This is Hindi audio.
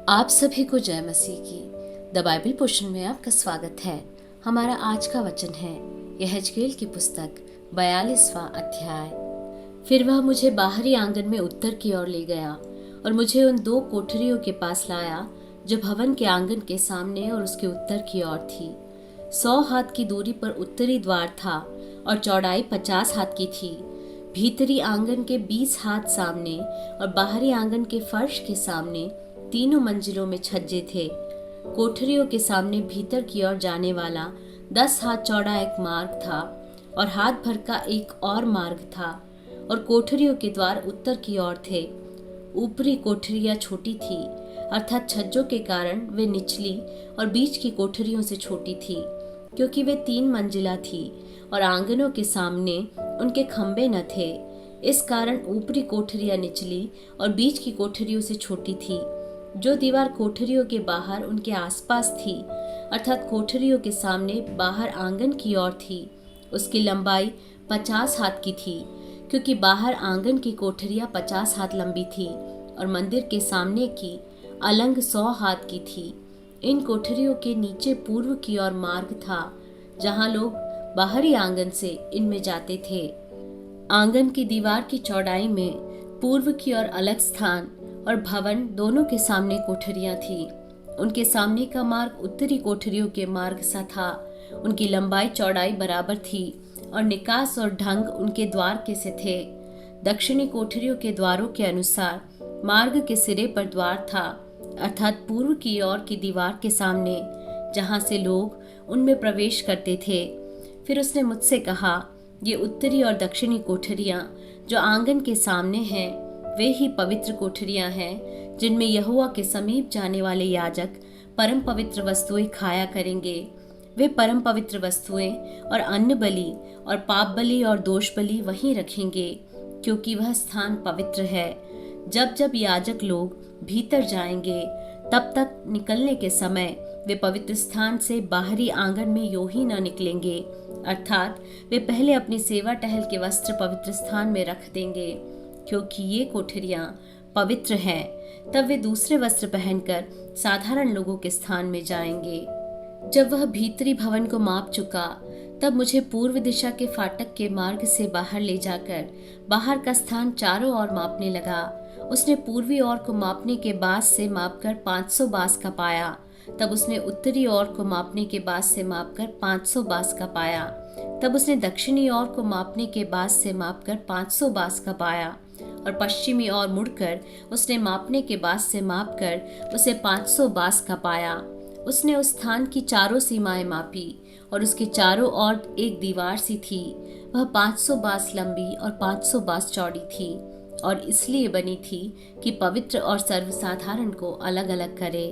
आप सभी को जय मसीह की। द बाइबल पोर्शन में आपका स्वागत है। हमारा आज का वचन है यहेजकेल की पुस्तक 42वां अध्याय। फिर वह मुझे बाहरी आंगन में उत्तर की ओर ले गया और मुझे उन दो कोठरियों के पास लाया जो भवन के आंगन के सामने और उसके उत्तर की ओर थी। 100 हाथ की दूरी पर उत्तरी द्वार था और चौड़ाई 50 हाथ की थी। भीतरी आंगन के 20 हाथ सामने और बाहरी आंगन के फर्श के सामने तीनों मंजिलों में छज्जे थे। कोठरियों के सामने भीतर की ओर जाने वाला 10 हाथ चौड़ा एक मार्ग था और हाथ भर का एक और मार्ग था और कोठरियों के द्वार उत्तर की ओर थे। ऊपरी कोठरियां छोटी थी, अर्थात छज्जों के कारण वे निचली और बीच की कोठरियों से छोटी थी, क्योंकि वे 3 मंजिला थी और आंगनों के सामने उनके खंबे न थे। इस कारण ऊपरी कोठरियां निचली और बीच की कोठरियों से छोटी थी। जो दीवार कोठरियों के बाहर उनके आसपास थी, अर्थात कोठरियों के सामने बाहर आंगन की ओर थी, उसकी लंबाई 50 हाथ की थी, क्योंकि बाहर आंगन की कोठरियां 50 हाथ लंबी थी और मंदिर के सामने की अलंग 100 हाथ की थी। इन कोठरियों के नीचे पूर्व की ओर मार्ग था, जहां लोग बाहरी आंगन से इनमें जाते थे। आंगन की दीवार की चौड़ाई में पूर्व की ओर अलग स्थान और भवन दोनों के सामने कोठरियां थी। उनके सामने का मार्ग उत्तरी कोठरियों के मार्ग सा था। उनकी लंबाई चौड़ाई बराबर थी और निकास और ढंग उनके द्वार के से थे। दक्षिणी कोठरियों के द्वारों के अनुसार मार्ग के सिरे पर द्वार था, अर्थात पूर्व की ओर की दीवार के सामने, जहां से लोग उनमें प्रवेश करते थे। फिर उसने मुझसे कहा, ये उत्तरी और दक्षिणी कोठरियां जो आंगन के सामने हैं, वे ही पवित्र कोठरियां हैं, जिनमें यहोवा के समीप जाने वाले याजक परम पवित्र वस्तुएं खाया करेंगे। वे परम पवित्र वस्तुएं और अन्न बलि और पाप बलि और दोष बलि वहीं रखेंगे, क्योंकि वह स्थान पवित्र है। जब जब याजक लोग भीतर जाएंगे, तब तक निकलने के समय वे पवित्र स्थान से बाहरी आंगन में यूं ही न निकलेंगे, अर्थात वे पहले अपनी सेवा टहल के वस्त्र पवित्र स्थान में रख देंगे, क्योंकि ये कोठरियां पवित्र हैं। तब वे दूसरे वस्त्र पहनकर साधारण लोगों के स्थान में जाएंगे। जब वह भीतरी भवन को माप चुका, तब मुझे पूर्व दिशा के फाटक के मार्ग से बाहर ले जाकर बाहर का स्थान चारों ओर मापने लगा। उसने पूर्वी ओर को मापने के बास से मापकर 500 बास का पाया। तब उसने उत्तरी ओर को मापने के बास से मापकर 500 बास का पाया। तब उसने दक्षिणी ओर को मापने के बास से मापकर 500 बास का पाया और पश्चिमी ओर मुड़कर उसने मापने के बास से मापकर उसे 500 बास का पाया। उसने उस स्थान की चारों सीमाएं मापी और उसके चारों ओर एक दीवार सी थी। वह 500 बास लंबी और 500 बास चौड़ी थी और इसलिए बनी थी कि पवित्र और सर्वसाधारण को अलग अलग करे।